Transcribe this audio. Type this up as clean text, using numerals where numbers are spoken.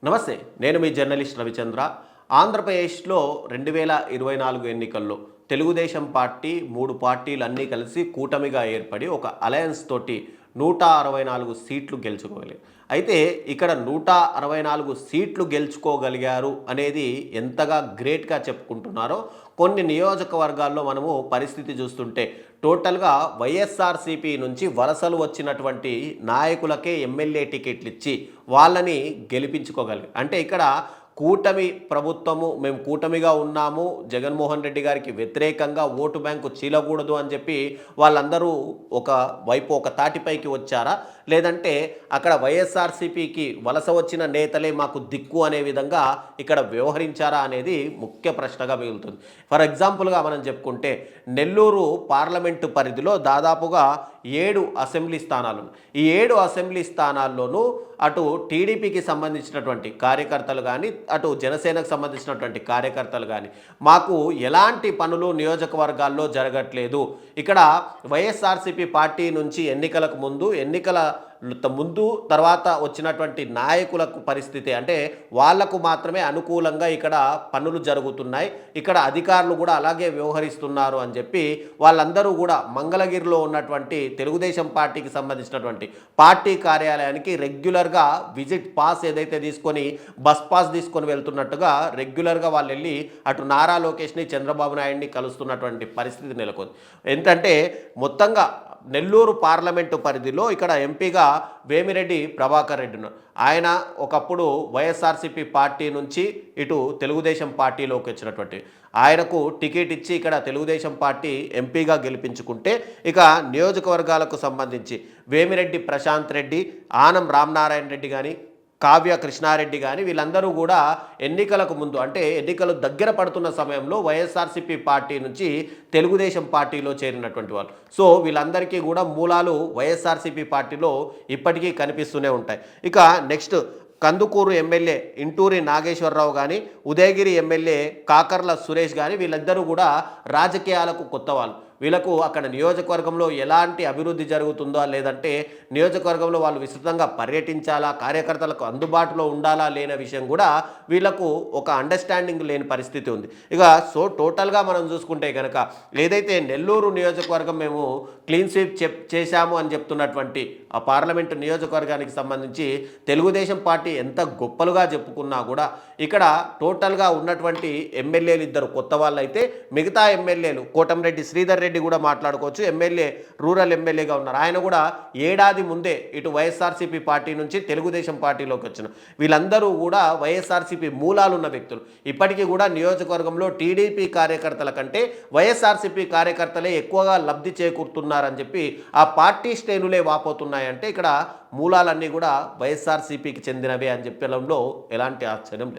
నమస్తే. నేను మీ జర్నలిస్ట్ రవిచంద్ర. ఆంధ్రప్రదేశ్‌లో 2024 ఎన్నికల్లో తెలుగుదేశం పార్టీ 3 పార్టీలన్నీ కలిసి కూటమిగా ఏర్పడి ఒక అలయన్స్ తోటి 164 సీట్లు గెలుచుకోగలిగారు. అయితే ఇక్కడ 164 సీట్లు గెలుచుకోగలిగారు అనేది ఎంతగా గ్రేట్‌గా చెప్పుకుంటున్నారో కొన్ని నియోజకవర్గాల్లో మనము పరిస్థితి చూస్తుంటే టోటల్‌గా వైఎస్ఆర్‌సీపీ నుంచి వలసలు వచ్చినటువంటి నాయకులకే ఎమ్మెల్యే టికెట్లు ఇచ్చి వాళ్ళని గెలిపించుకోగలిగారు. అంటే ఇక్కడ కూటమి ప్రభుత్వము మేము కూటమిగా ఉన్నాము, జగన్మోహన్ రెడ్డి గారికి వ్యతిరేకంగా ఓటు బ్యాంకు చీలకూడదు అని చెప్పి వాళ్ళందరూ ఒక వైపు ఒక తాటిపైకి వచ్చారా? లేదంటే అక్కడ వైఎస్ఆర్‌సీపీకి వలస వచ్చిన నేతలే మాకు దిక్కు అనే విధంగా ఇక్కడ వ్యవహరించారా అనేది ముఖ్య ప్రశ్నగా మిగులుతుంది. ఫర్ ఎగ్జాంపుల్‌గా మనం చెప్పుకుంటే నెల్లూరు పార్లమెంటు పరిధిలో దాదాపుగా 7 అసెంబ్లీ స్థానాలు. ఈ 7 అసెంబ్లీ స్థానాల్లోనూ అటు టీడీపీకి సంబంధించినటువంటి కార్యకర్తలు గానీ, అటు జనసేనకు సంబంధించినటువంటి కార్యకర్తలు గానీ, మాకు ఎలాంటి పనులు నియోజకవర్గాల్లో జరగట్లేదు. ఇక్కడ వైఎస్ఆర్‌సీపీ పార్టీ నుంచి ఎన్నికలకు ముందు, ముందు తర్వాత వచ్చినటువంటి నాయకులకు పరిస్థితి అంటే వాళ్లకు మాత్రమే అనుకూలంగా ఇక్కడ పనులు జరుగుతున్నాయి. ఇక్కడ అధికారులు కూడా అలాగే వ్యవహరిస్తున్నారు అని చెప్పి వాళ్ళందరూ కూడా మంగళగిరిలో ఉన్నటువంటి తెలుగుదేశం పార్టీకి సంబంధించినటువంటి పార్టీ కార్యాలయానికి రెగ్యులర్గా విజిట్ పాస్ ఏదైతే తీసుకొని బస్ పాస్ తీసుకొని వెళ్తున్నట్టుగా రెగ్యులర్గా వాళ్ళు వెళ్ళి అటు నారా లోకేష్ని, చంద్రబాబు నాయుడిని కలుస్తున్నటువంటి పరిస్థితి నెలకొంది. ఏంటంటే మొత్తంగా నెల్లూరు పార్లమెంటు పరిధిలో ఇక్కడ ఎంపీగా వేమిరెడ్డి ప్రభాకర్ రెడ్డి ఉన్నారు. ఆయన ఒకప్పుడు వైఎస్ఆర్‌సీపీ పార్టీ నుంచి ఇటు తెలుగుదేశం పార్టీలోకి వచ్చినటువంటి ఆయనకు టికెట్ ఇచ్చి ఇక్కడ తెలుగుదేశం పార్టీ ఎంపీగా గెలిపించుకుంటే ఇక నియోజకవర్గాలకు సంబంధించి వేమిరెడ్డి ప్రశాంత్ రెడ్డి, ఆనం రామనారాయణ రెడ్డి కానీ, కావ్య కృష్ణారెడ్డి కానీ వీళ్ళందరూ కూడా ఎన్నికలకు ముందు అంటే ఎన్నికలు దగ్గర పడుతున్న సమయంలో వైఎస్ఆర్‌సీపీ పార్టీ నుంచి తెలుగుదేశం పార్టీలో చేరినటువంటి వాళ్ళు. సో వీళ్ళందరికీ కూడా మూలాలు వైఎస్ఆర్‌సీపీ పార్టీలో ఇప్పటికీ కనిపిస్తూనే ఉంటాయి. ఇక నెక్స్ట్ కందుకూరు ఎమ్మెల్యే ఇంటూరి నాగేశ్వరరావు కానీ, ఉదయగిరి ఎమ్మెల్యే కాకర్ల సురేష్ కానీ వీళ్ళిద్దరూ కూడా రాజకీయాలకు కొత్త వాళ్ళు. వీళ్ళకు అక్కడ నియోజకవర్గంలో ఎలాంటి అభివృద్ధి జరుగుతుందో, లేదంటే నియోజకవర్గంలో వాళ్ళు విస్తృతంగా పర్యటించాలా, కార్యకర్తలకు అందుబాటులో ఉండాలా లేని విషయం కూడా వీళ్ళకు ఒక అండర్స్టాండింగ్ లేని పరిస్థితి ఉంది. ఇక సో టోటల్గా మనం చూసుకుంటే కనుక ఏదైతే నెల్లూరు నియోజకవర్గం మేము క్లీన్ స్వీప్ చేశాము అని చెప్తున్నటువంటి ఆ పార్లమెంటు నియోజకవర్గానికి సంబంధించి తెలుగుదేశం పార్టీ ఎంత గొప్పలుగా చెప్పుకున్నా కూడా ఇక్కడ టోటల్గా ఉన్నటువంటి ఎమ్మెల్యేలు ఇద్దరు కొత్త వాళ్ళు అయితే మిగతా ఎమ్మెల్యేలు కోటంరెడ్డి శ్రీధర్ రెడ్డి కూడా మాట్లాడుకోవచ్చు, ఎమ్మెల్యే రూరల్ ఎమ్మెల్యేగా ఉన్నారు. ఆయన కూడా ఏడాది ముందే ఇటు వైఎస్ఆర్‌సీపీ పార్టీ నుంచి తెలుగుదేశం పార్టీలోకి వచ్చిన వీళ్ళందరూ కూడా వైఎస్ఆర్‌సీపీ మూలాలు ఉన్న వ్యక్తులు. ఇప్పటికీ కూడా నియోజకవర్గంలో టీడీపీ కార్యకర్తల కంటే వైఎస్ఆర్‌సీపీ కార్యకర్తలే ఎక్కువగా లబ్ధి చేకూరుతున్నారని చెప్పి ఆ పార్టీ శ్రేణులే వాపోతున్నాయంటే ఇక్కడ మూలాలన్నీ కూడా వైఎస్ఆర్‌సీపీకి చెందినవే అని చెప్పడంలో ఎలాంటి ఆశ్చర్యం లేదు.